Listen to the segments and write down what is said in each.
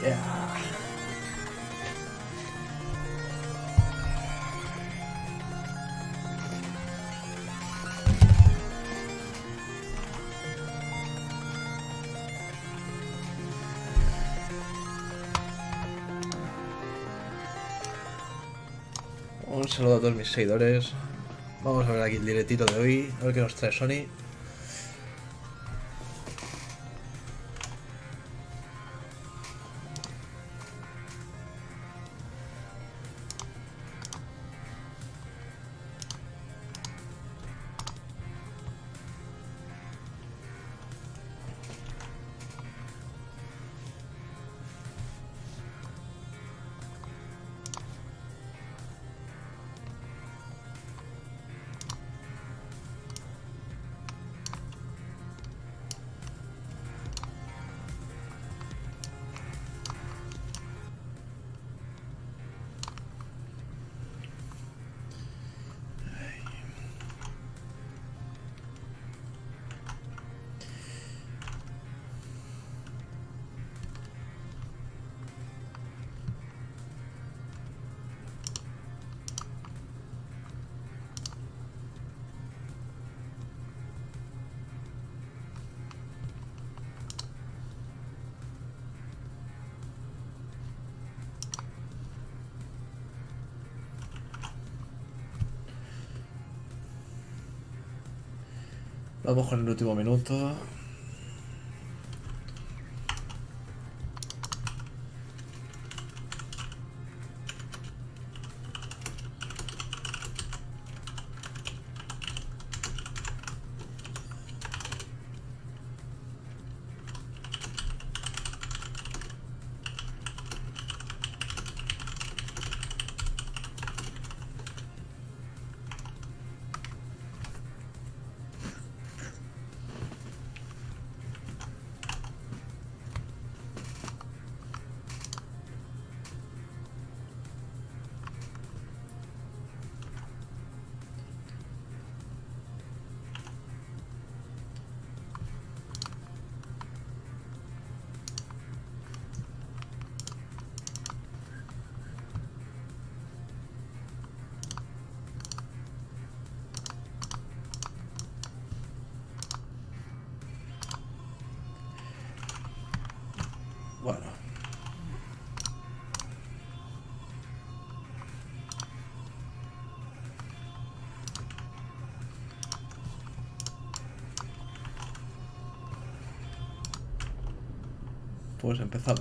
Yeah. Un saludo a todos mis seguidores. Vamos a ver aquí el directito de hoy, a ver qué nos trae Sony. Vamos con el último minuto. Bueno. Pues empezamos.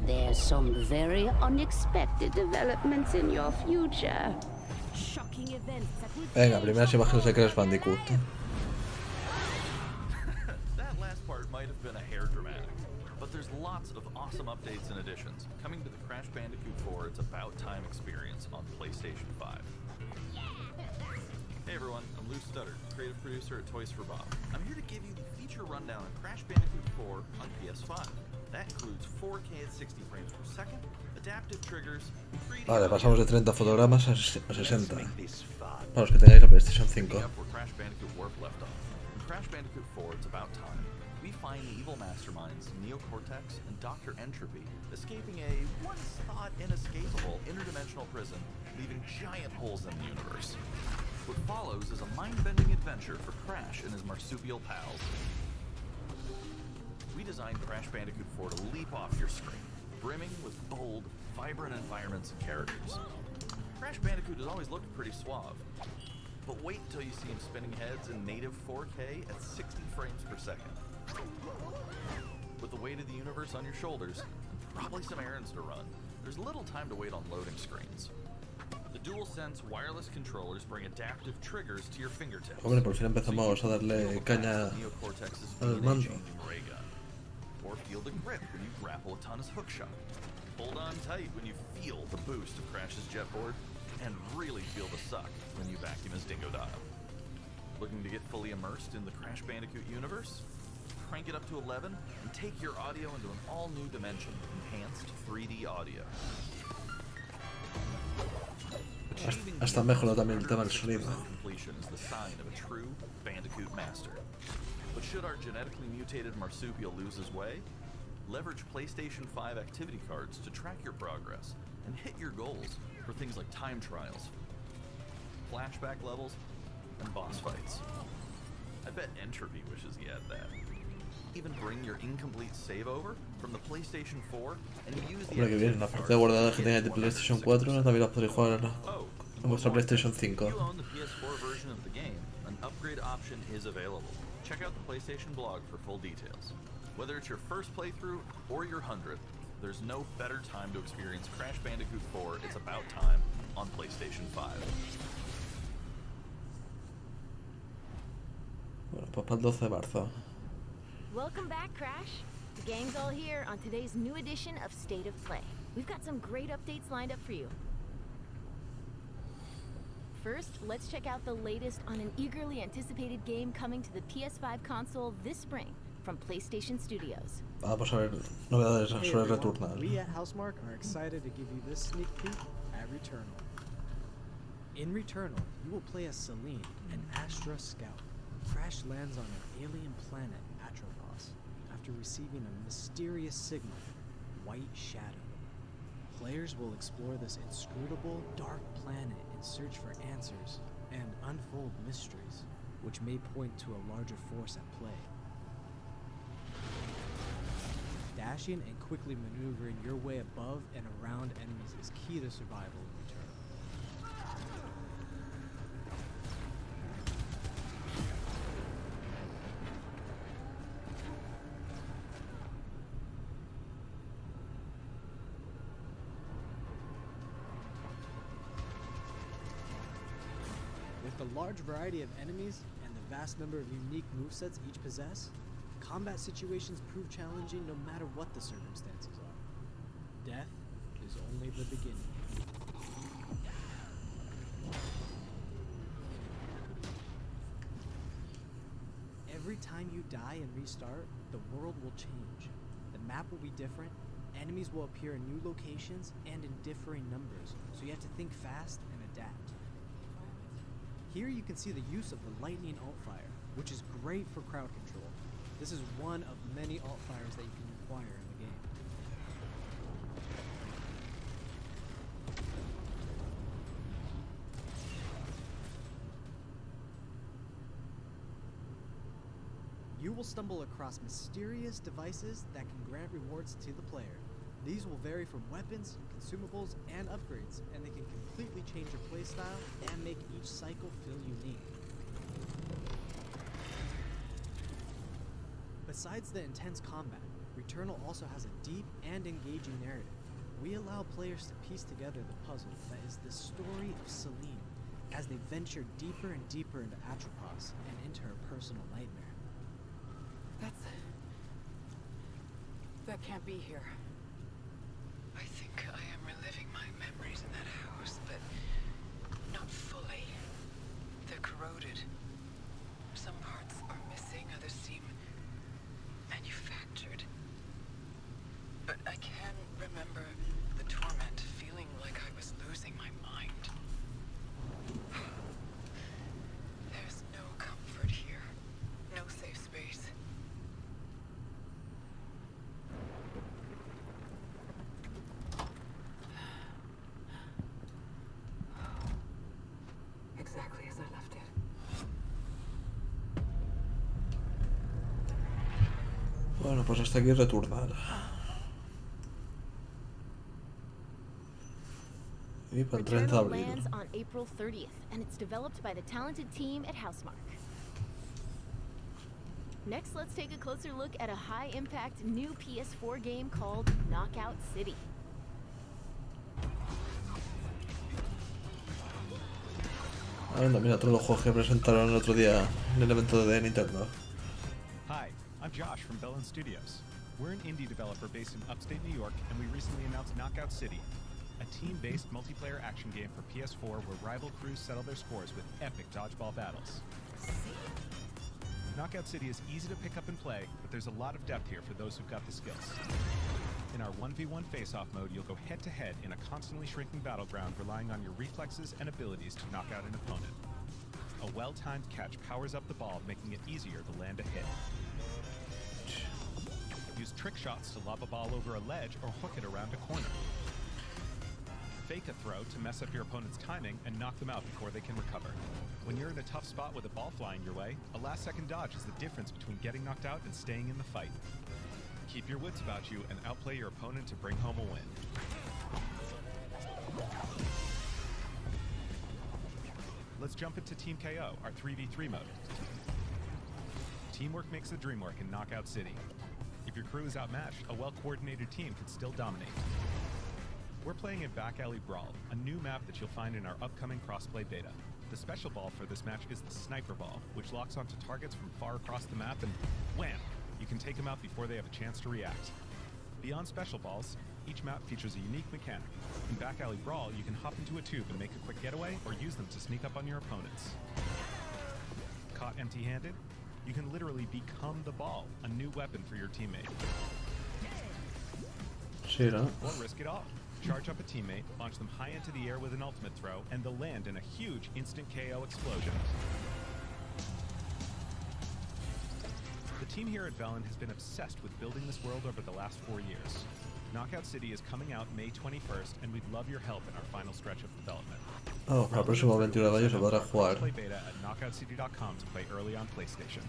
There's some very unexpected developments in your future. Shocking events that will Venga, change primeras the imágenes de world Crash Bandicoot. That last part might have been a hair dramatic, but there's lots of awesome updates and additions coming to the Crash Bandicoot 4 It's About Time experience on PlayStation 5. Hey everyone, I'm Lou Studdard, creative producer at Toys for Bob. I'm here to give you the feature rundown on Crash Bandicoot 4 on PS5. That includes 4K at 60 frames per second, adaptive triggers, 3D Vale, audio, pasamos de 30 fotogramas a 60. Let's make this fun. Para los que tengáis la PlayStation 5. picking up where Crash Bandicoot Warp left off. In Crash Bandicoot 4 It's About Time, we find the evil masterminds Neocortex and Dr. Entropy escaping a once-thought inescapable interdimensional prison, leaving giant holes in the universe. What follows is a mind-bending adventure for Crash and his marsupial pals. We designed Crash Bandicoot 4 to leap off your screen, brimming with bold, vibrant environments and characters. Crash Bandicoot has always looked pretty suave, but wait until you see him spinning heads in native 4K at 60 frames per second. With the weight of the universe on your shoulders, and probably some errands to run, there's little time to wait on loading screens. The DualSense wireless controllers bring adaptive triggers to your fingertips. Hombre, por fin empezamos a darle caña al mando. Or feel the grip when you grapple a Tunna's hookshot. Hold on tight when you feel the boost of Crash's jetboard, and really feel the suck when you vacuum his Dingodile. Looking to get fully immersed in the Crash Bandicoot universe? crank it up to 11 and take your audio into an all-new dimension, enhanced 3D audio. Hasta mejoró también el tema del sonido. Completion is the sign of a true Bandicoot master. But should our genetically mutated marsupial lose his way, leverage PlayStation 5 activity cards to track your progress and hit your goals for things like time trials, flashback levels, and boss fights. I bet Entropy wishes he had that. Even bring your incomplete save over from the PlayStation 4 and use the Lo que viene, la parte de guardadas que tengáis de PlayStation 4 también las podréis jugar en vuestra PlayStation 5. If you own the PS4 version of the game, an upgrade option is available. Check out the PlayStation blog for full details. Whether it's your first playthrough or your 100th, there's no better time to experience Crash Bandicoot 4 It's About Time on PlayStation 5. Bueno, pues para el 12 de marzo. Welcome back, Crash. The gang's all here on today's new edition of State of Play. We've got some great updates lined up for you. First, let's check out the latest on an eagerly anticipated game coming to the PS5 console this spring from PlayStation Studios. Vamos a ver novedades sobre Returnal. We at Housemarque are excited to give you this sneak peek at Returnal. In Returnal, you will play as Celine, an Astra scout. Crash lands on an alien planet, Atropos, after receiving a mysterious signal, White Shadow. Players will explore this inscrutable, dark planet in search for answers and unfold mysteries, which may point to a larger force at play. Dashing and quickly maneuvering your way above and around enemies is key to survival in Returnal. With the large variety of enemies and the vast number of unique movesets each possess, combat situations prove challenging no matter what the circumstances are. Death is only the beginning. Every time you die and restart, the world will change. The map will be different, enemies will appear in new locations and in differing numbers, so you have to think fast and adapt. Here you can see the use of the lightning alt-fire, which is great for crowd control. This is one of many alt-fires that you can acquire in the game. You will stumble across mysterious devices that can grant rewards to the player. These will vary from weapons, consumables, and upgrades, and they can completely change your playstyle and make each cycle feel unique. Besides the intense combat, Returnal also has a deep and engaging narrative. We allow players to piece together the puzzle that is the story of Celine as they venture deeper and deeper into Atropos and into her personal nightmare. That can't be here. I think I am reliving my memories in that house, but not fully. They're corroded. Some parts are missing, others seem manufactured. But I can remember the torment, feeling like I was losing my mind. There's no comfort here. No safe space. Exactly as I left it. Bueno, pues hasta aquí Returnal. Y para el 30 de Returnal abril. lands on April 30th, and it's developed by the talented team at Housemarque. Next, let's take a closer look at a high-impact new PS4 game called Knockout City. Mira, todos los juegos que presentaron el otro día en el evento de Nintendo. Hi, I'm Josh from Bellin Studios. We're an indie developer based in upstate New York, and we recently announced Knockout City, a team-based multiplayer action game for PS4 where rival crews settle their scores with epic dodgeball battles. Knockout City is easy to pick up and play, but there's a lot of depth here for those who've got the skills. In our 1v1 face-off mode, you'll go head-to-head in a constantly shrinking battleground, relying on your reflexes and abilities to knock out an opponent. A well-timed catch powers up the ball, making it easier to land a hit. Use trick shots to lob a ball over a ledge or hook it around a corner. Fake a throw to mess up your opponent's timing and knock them out before they can recover. When you're in a tough spot with a ball flying your way, a last-second dodge is the difference between getting knocked out and staying in the fight. Keep your wits about you and outplay your opponent to bring home a win. Let's jump into Team KO, our 3v3 mode. Teamwork makes the dream work in Knockout City. If your crew is outmatched, a well-coordinated team can still dominate. We're playing in Back Alley Brawl, a new map that you'll find in our upcoming crossplay beta. The special ball for this match is the Sniper Ball, which locks onto targets from far across the map and wham! You can take them out before they have a chance to react. Beyond special balls, each map features a unique mechanic. In Back Alley Brawl, you can hop into a tube and make a quick getaway or use them to sneak up on your opponents. Caught empty-handed? You can literally become the ball, a new weapon for your teammate. Sí, ¿no? Or risk it all. Charge up a teammate, launch them high into the air with an ultimate throw, and they'll land in a huge instant KO explosion. The team here at Velen has been obsessed with building this world over the last 4 years. Knockout City is coming out May 21st, and we'd love your help in our final stretch of development. Oh, el próximo 21 de mayo se podrá jugar. Play beta at knockoutcity.com to play early on PlayStation.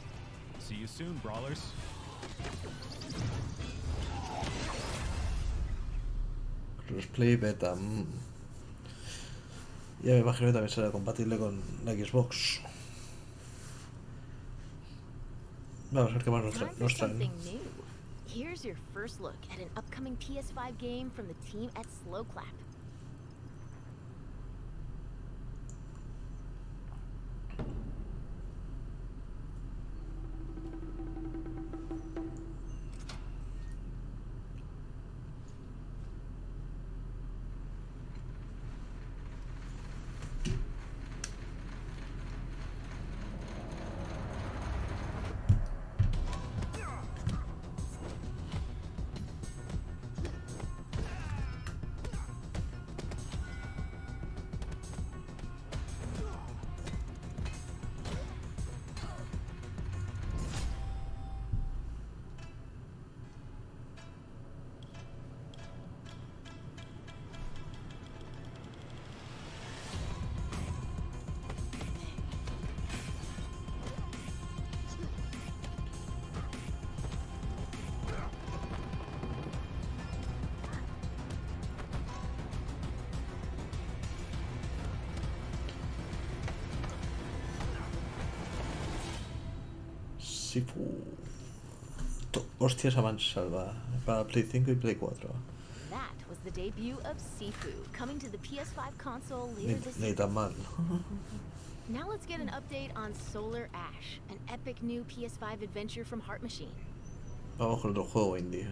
See you soon, brawlers. Crossplay beta. Ya me imagino que también será compatible con la Xbox. Vamos a ver qué más nos Time for traen. something new. Here's your first look at an upcoming PS5 game from the team at Slowclap. Sifu. Hostias a mansalva para Play 5 y Play 4. That was the debut of Sifu, coming to the PS5 console later this Ni year. tan mal. Now let's get an update on Solar Ash, an epic new PS5 adventure from Heart Machine. Vamos con otro juego indie.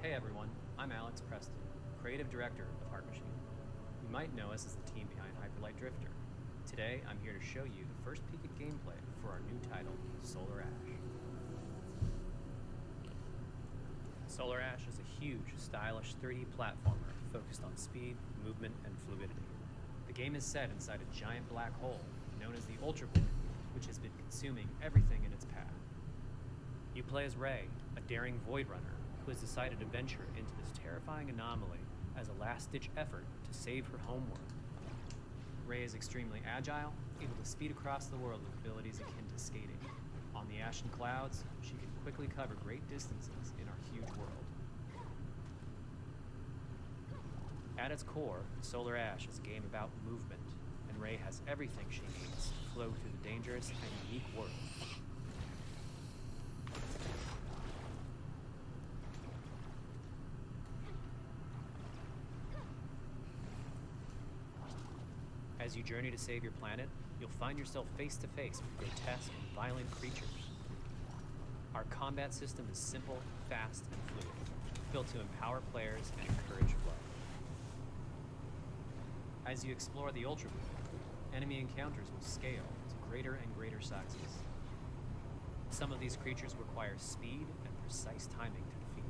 Hey everyone, I'm Alex Preston, creative director of Heart Machine. You might know us as the team behind Hyperlight Drifter. Today, I'm here to show you the first peek at gameplay for our new title, Solar Ash. Solar Ash is a huge, stylish 3D platformer focused on speed, movement, and fluidity. The game is set inside a giant black hole known as the Ultra Void, which has been consuming everything in its path. You play as Ray, a daring Void Runner who has decided to venture into this terrifying anomaly as a last-ditch effort to save her homeworld. Ray is extremely agile, able to speed across the world with abilities akin to skating. On the ash and clouds, she can quickly cover great distances in our huge world. At its core, Solar Ash is a game about movement, and Ray has everything she needs to flow through the dangerous and unique world. As you journey to save your planet, you'll find yourself face to face with grotesque and violent creatures. Our combat system is simple, fast, and fluid, built to empower players and encourage flow. As you explore the Ultra World, enemy encounters will scale to greater and greater sizes. Some of these creatures require speed and precise timing to defeat.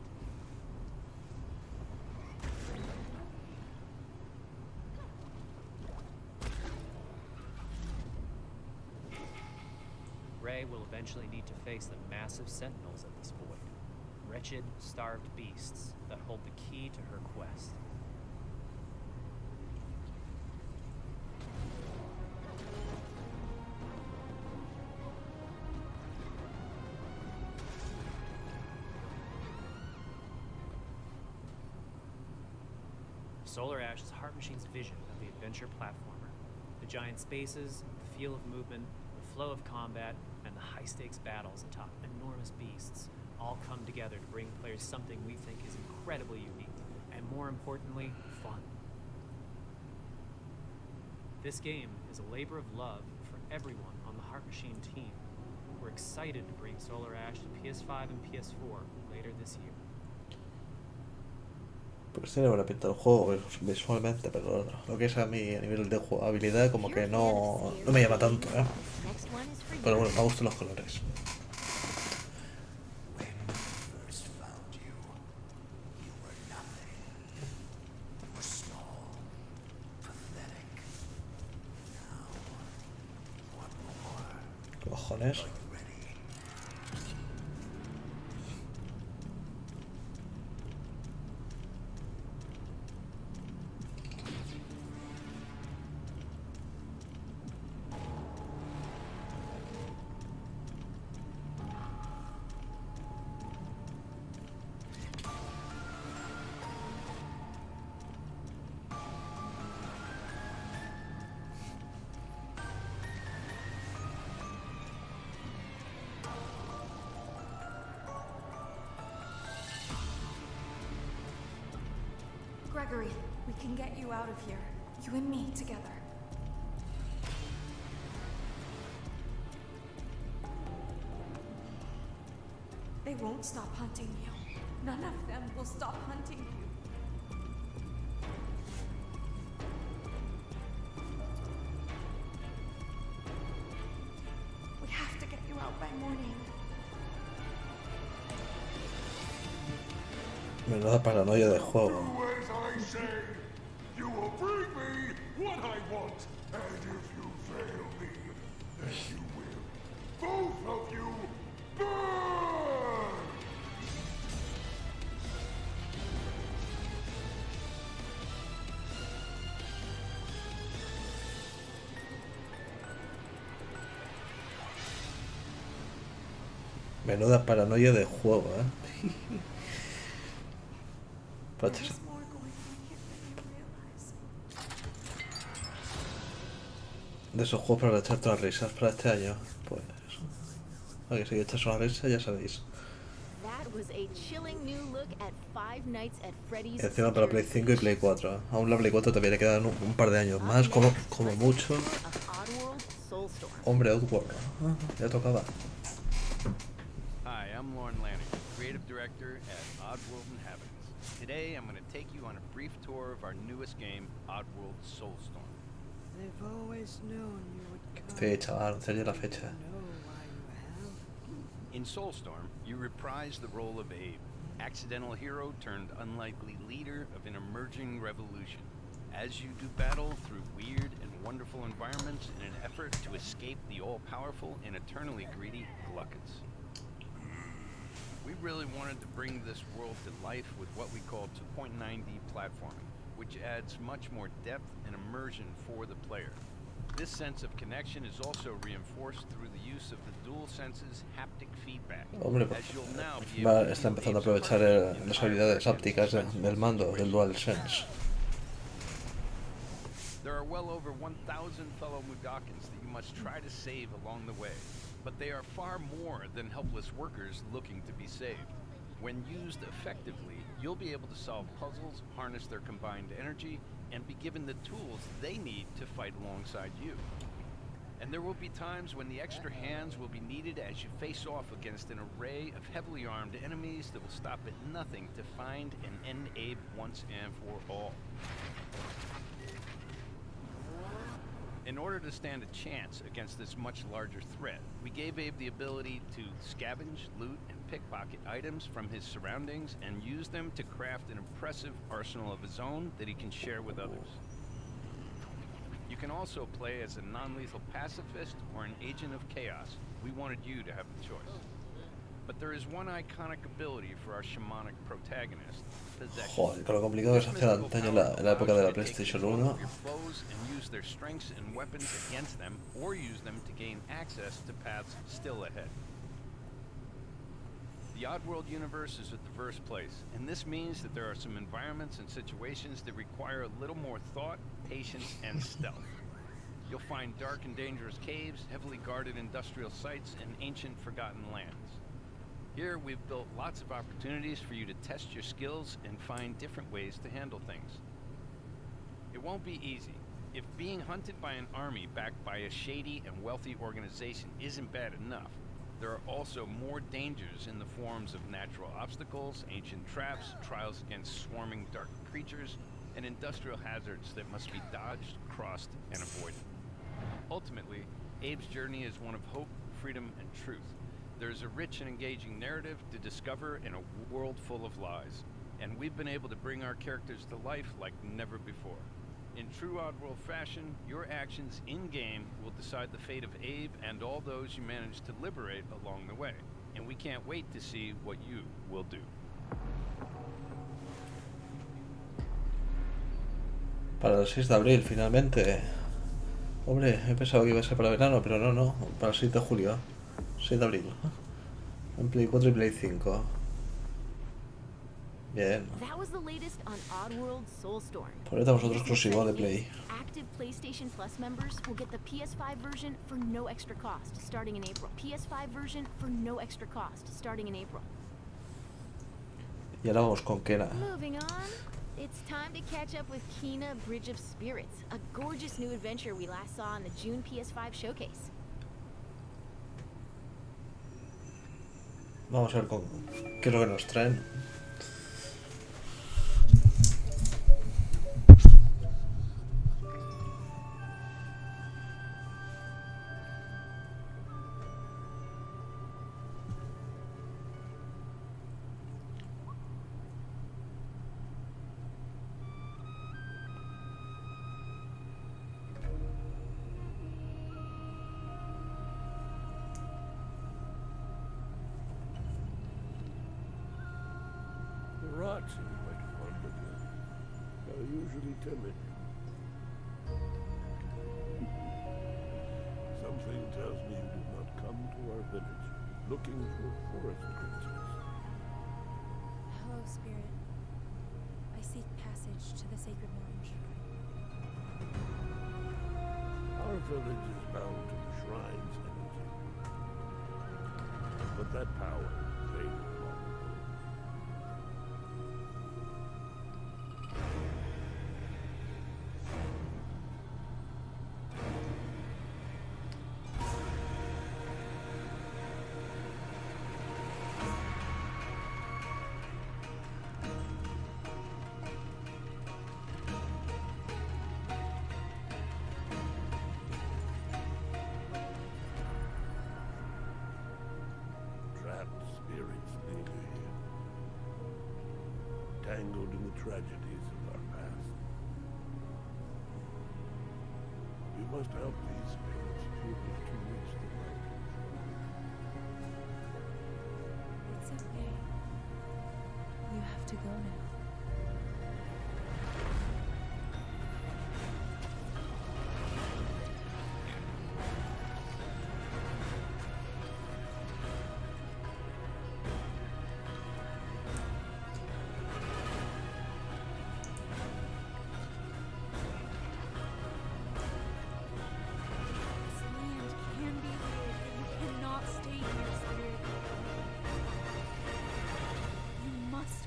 Rey will eventually need to face the massive sentinels of this void, wretched, starved beasts that hold the key to her quest. Solar Ash is Heart Machine's vision of the adventure platformer. The giant spaces, the feel of movement, the flow of combat, and the high-stakes battles atop enormous beasts all come together to bring players something we think is incredibly unique, and more importantly, fun. This game is a labor of love for everyone on the Heart Machine team. We're excited to bring Solar Ash to PS5 and PS4 later this year. Pues tiene buena pinta el juego visualmente, pero lo que es a mí a nivel de jugabilidad como que no me llama tanto, ¿eh? Pero bueno, me gustan los colores. ¿Qué cojones? Gregory, we can get you out of here. You and me together. They won't stop hunting you. None of them will stop hunting you. We have to get you out by morning. Menuda paranoia de juego. You will bring me what I want, and if you fail me, then you will. Both of you burn! Menuda paranoia de juego, ¿eh? Pachas. De esos juegos para echar todas las risas para este año, pues a que si echas una risa ya sabéis. Y encima para Play 5 y Play 4. Aún la Play 4 todavía le quedan un par de años más, como mucho. Hombre, Outworld, ya tocaba. Hi, I'm Lauren Lanning, creative director at Oddworld Inhabitants. Today I'm going to take you on a brief tour of our newest game, Oddworld Soulstorm. They've always known you would come. Fecha, anunciar ya la fecha. In Soulstorm, you reprise the role of Abe, accidental hero turned unlikely leader of an emerging revolution, as you do battle through weird and wonderful environments in an effort to escape the all-powerful and eternally greedy Gluckets. We really wanted to bring this world to life with what we call 2.9D platforming, which adds much more depth and immersion for the player. This sense of connection is also reinforced through the use of the DualSense's haptic feedback. Hombre, está empezando a aprovechar las habilidades hápticas del mando, del DualSense. There are well over 1,000 fellow Mudokons that you must try to save along the way, but they are far more than helpless workers looking to be saved. When used effectively, you'll be able to solve puzzles, harness their combined energy, and be given the tools they need to fight alongside you. And there will be times when the extra hands will be needed as you face off against an array of heavily armed enemies that will stop at nothing to find and end Abe once and for all. In order to stand a chance against this much larger threat, we gave Abe the ability to scavenge, loot, and pickpocket items from his surroundings and use them to craft an impressive arsenal of his own that he can share with others. You can also play as a non-lethal pacifist or an agent of chaos. We wanted you to have the choice. But there is one iconic ability for our shamanic protagonist, possession. Joder, con lo complicado que se hacía antaño en la época de la PlayStation 1. Your foes and use their strengths and weapons against them, or use them to gain access to paths still ahead. The Oddworld universe is a diverse place, and this means that there are some environments and situations that require a little more thought, patience, and stealth. You'll find dark and dangerous caves, heavily guarded industrial sites, and ancient forgotten lands. Here, we've built lots of opportunities for you to test your skills and find different ways to handle things. It won't be easy. If being hunted by an army backed by a shady and wealthy organization isn't bad enough, there are also more dangers in the forms of natural obstacles, ancient traps, trials against swarming dark creatures, and industrial hazards that must be dodged, crossed, and avoided. Ultimately, Abe's journey is one of hope, freedom, and truth. There's a rich and engaging narrative to discover in a world full of lies, and we've been able to bring our characters to life like never before. In true Oddworld fashion, your actions in-game will decide the fate of Abe and all those you manage to liberate along the way, and we can't wait to see what you will do. Para el 6 de abril, finalmente. Hombre, he pensado que iba a ser para verano, pero no, para el 6 de julio. 6 de abril. En Play 4 y Play 5. Bien. That was the latest on Oddworld Soulstorm. Por ahorita vosotros exclusivo de Play. Active PlayStation Plus members will get the PS5 version for no extra cost starting in April. PS5 version for no extra cost starting in April. Y ahora vamos con Kena. Moving on. It's time to catch up with Kena Bridge of Spirits, a gorgeous new adventure we last saw in the June PS5 showcase. Vamos a ver con qué es lo que nos traen. The rats seem quite fond of you. They're usually timid. Something tells me you did not come to our village looking for forest creatures. Hello, Spirit. I seek passage to the sacred lounge. Our village is bound to the shrine's energy. But that power faded long ago. Tangled in the tragedies of our past. You must help these spirits if you wish to reach the light. It's okay. You have to go now.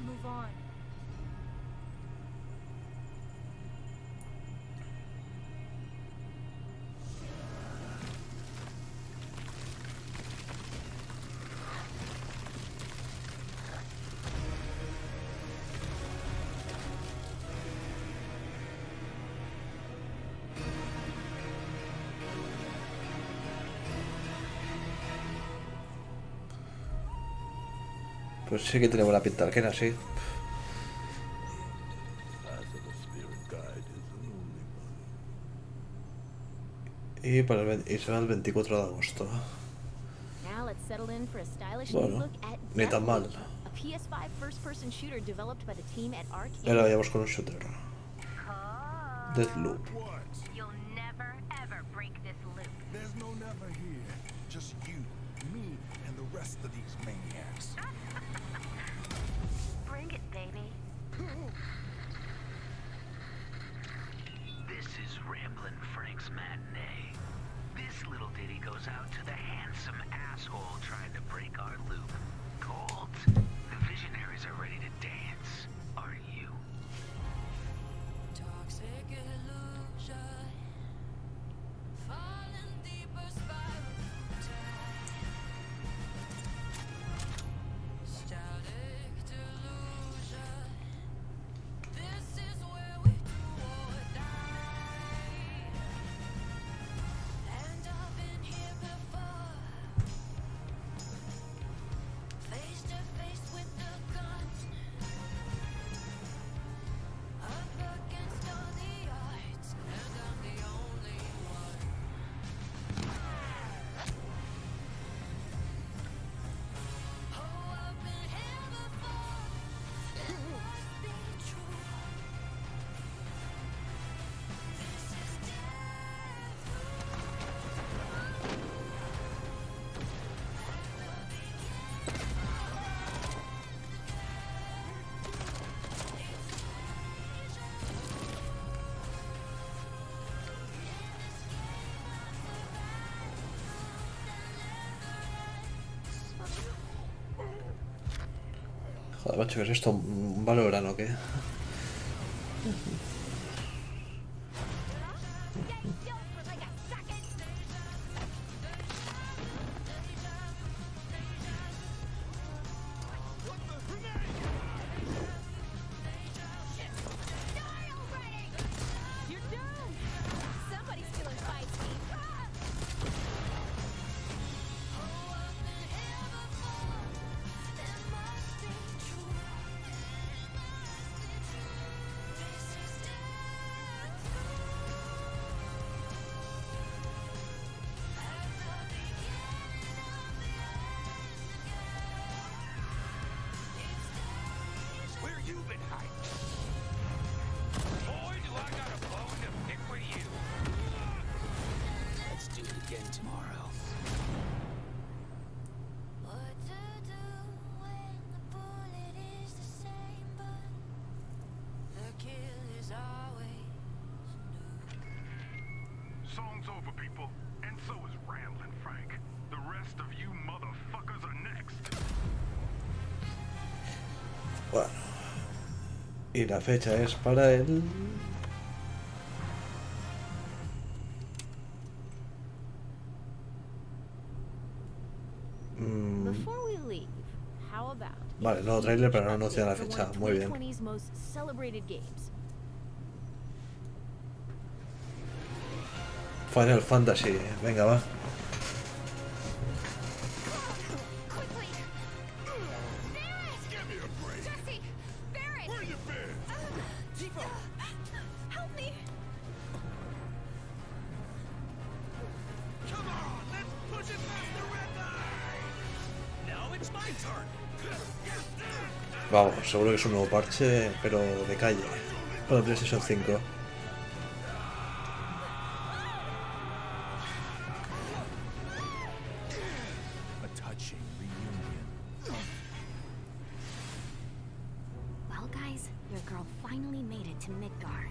Move on. Pues sí que tiene buena pinta el Kena, sí. Y, y será el 24 de agosto. Now let's settle in for a stylish Bueno, new look at ni tan mal. a PS5 first-person shooter developed by the team at Arc. Ahora vayamos con un shooter. Deathloop. You'll never ever break this loop. There's no never here. Just you, me, and the rest of these maniacs. Bring it, baby. This is Ramblin' Frank's matinee. This little ditty goes out to the handsome asshole trying to break our loop. Cold. The visionaries are ready to dance. Are you? Toxic illusion, falling deeper spiral time. Static delusion. This is where we do or die. And I've been here before, face to face with the gun. Up against all the odds, and I'm the only one. Oh, I've been here before. It must be true. This is death. Joder, macho, ¿qué es esto? ¿Un Valorant o qué? You're done. Somebody's feeling feisty. Where you been hiding? Boy, do I got a bone to pick with you. Let's do it again tomorrow. What to do when the bullet is the same, but the kill is always Song's over, people. And so is Ramblin' Frank. The rest of you motherfuckers are next. Bueno. Y la fecha es para el... Before we leave, how about Vale, nuevo trailer, pero no anuncia la fecha. Muy bien. 2020's most celebrated games? Final Fantasy. Venga, va. Give me a break. Jesse! Barrett! Where you been? Tifa! Help me! Come on, let's push it past the red line. Now it's my turn. Vamos, seguro que es un nuevo parche, pero de calle. Para PlayStation 5. A touching reunion. Well, guys, your girl finally made it to Midgar.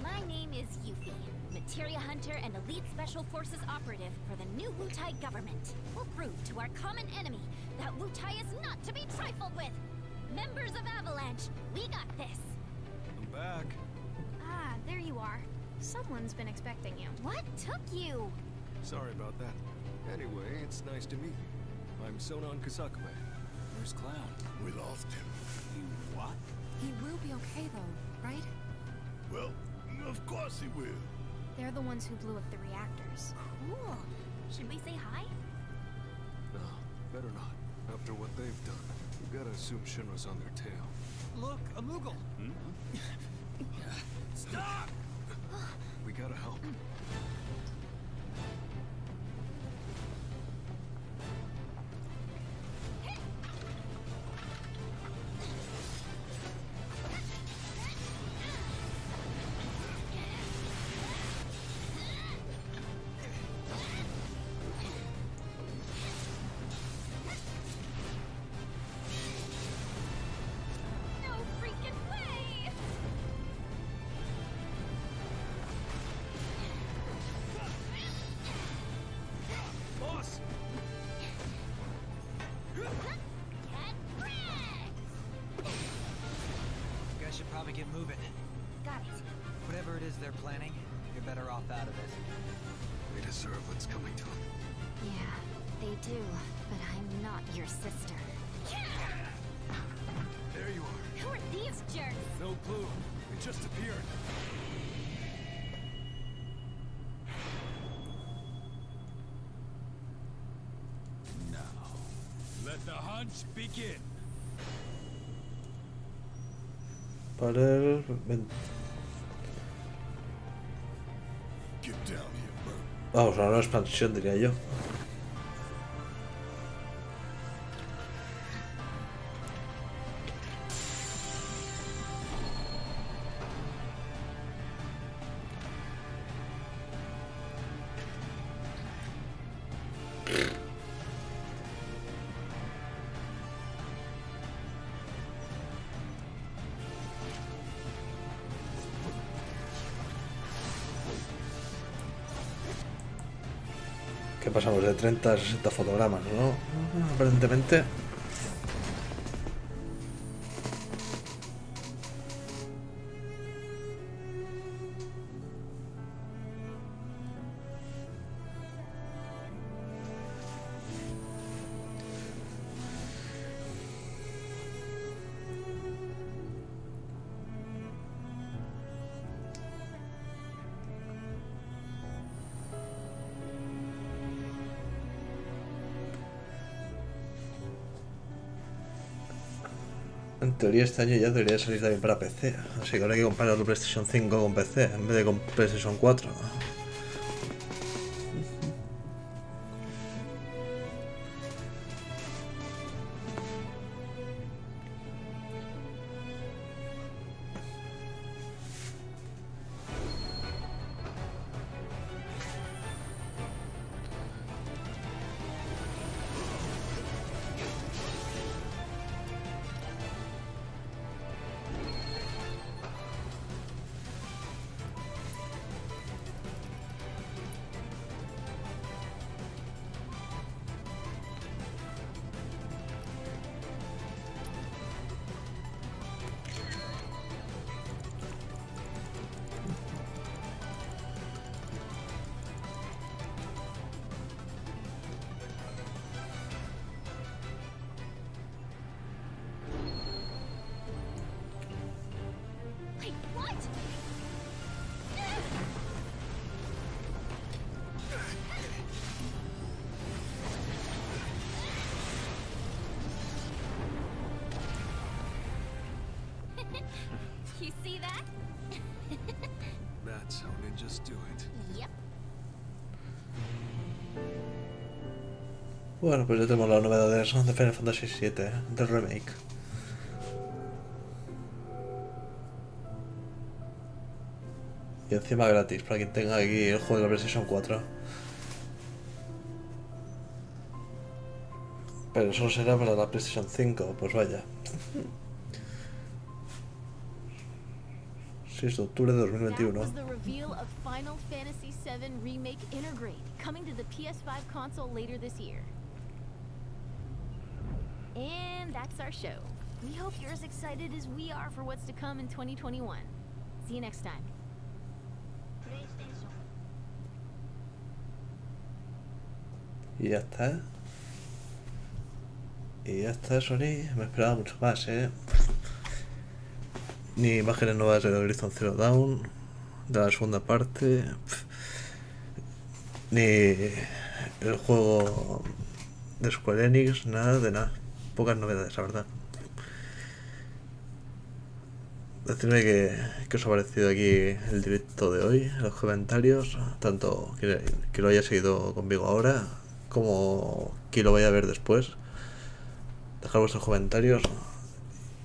My name is Yuffie, materia hunter and elite special forces operative for the new Wutai government. We'll prove to our common enemy that Wutai is not to be trifled with. Members of Avalanche, we got this. I'm back. Ah, there you are. Someone's been expecting you. What took you? Sorry about that. Anyway, it's nice to meet you. I'm Sonon Kusakame. Where's Cloud? We lost him. You what? He will be okay, though, right? Well, Of course he will. They're the ones who blew up the reactors. Cool. Should we say hi? No, better not. After what they've done, you gotta assume Shinra's on their tail. Look, a Moogle! Stop! We gotta help. No freaking way! Boss! Get wrecked! You guys should probably get moving. Got it. Whatever it is they're planning, you're better off out of it. They deserve what's coming to them. Yeah, they do. But I'm not your sister. There you are. Who are these jerks? No clue. They just appeared. Now, let the hunt begin. Para el Get down here, Bert. vamos, una nueva expansión diría yo. Que pasamos de 30 a 60 fotogramas, ¿no? Aparentemente. En teoría este año ya debería salir también para PC, así que ahora hay que comparar la PlayStation 5 con PC en vez de con PlayStation 4. Wait, what? You see that? That's how ninjas do it. Yep. Bueno, pues ya tenemos las novedades de Final Fantasy VII, del remake. Y encima gratis, para quien tenga aquí el juego de la PlayStation 4. Pero solo será para la PlayStation 5, pues vaya. 6 de octubre de 2021. That was the reveal of Final Fantasy VII Remake Intergrade, coming to the PS5 console later this year. And that's our show. We hope you're as excited as we are for what's to come in 2021. See you next time. Y ya está. Y ya está, Sony. Me esperaba mucho más, Ni imágenes nuevas de Horizon Zero Dawn, de la segunda parte, ni el juego de Square Enix, nada de nada. Pocas novedades, la verdad. Decidme que os ha parecido aquí el directo de hoy en los comentarios, tanto que lo haya seguido conmigo ahora como que lo vaya a ver después. Dejad vuestros comentarios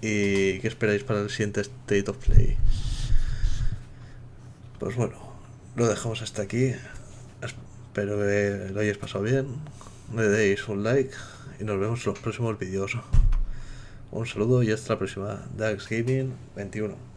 y qué esperáis para el siguiente State of Play. Pues bueno, lo dejamos hasta aquí. Espero que lo hayáis pasado bien. Me deis un like y nos vemos en los próximos vídeos. Un saludo y hasta la próxima. Dax Gaming 21.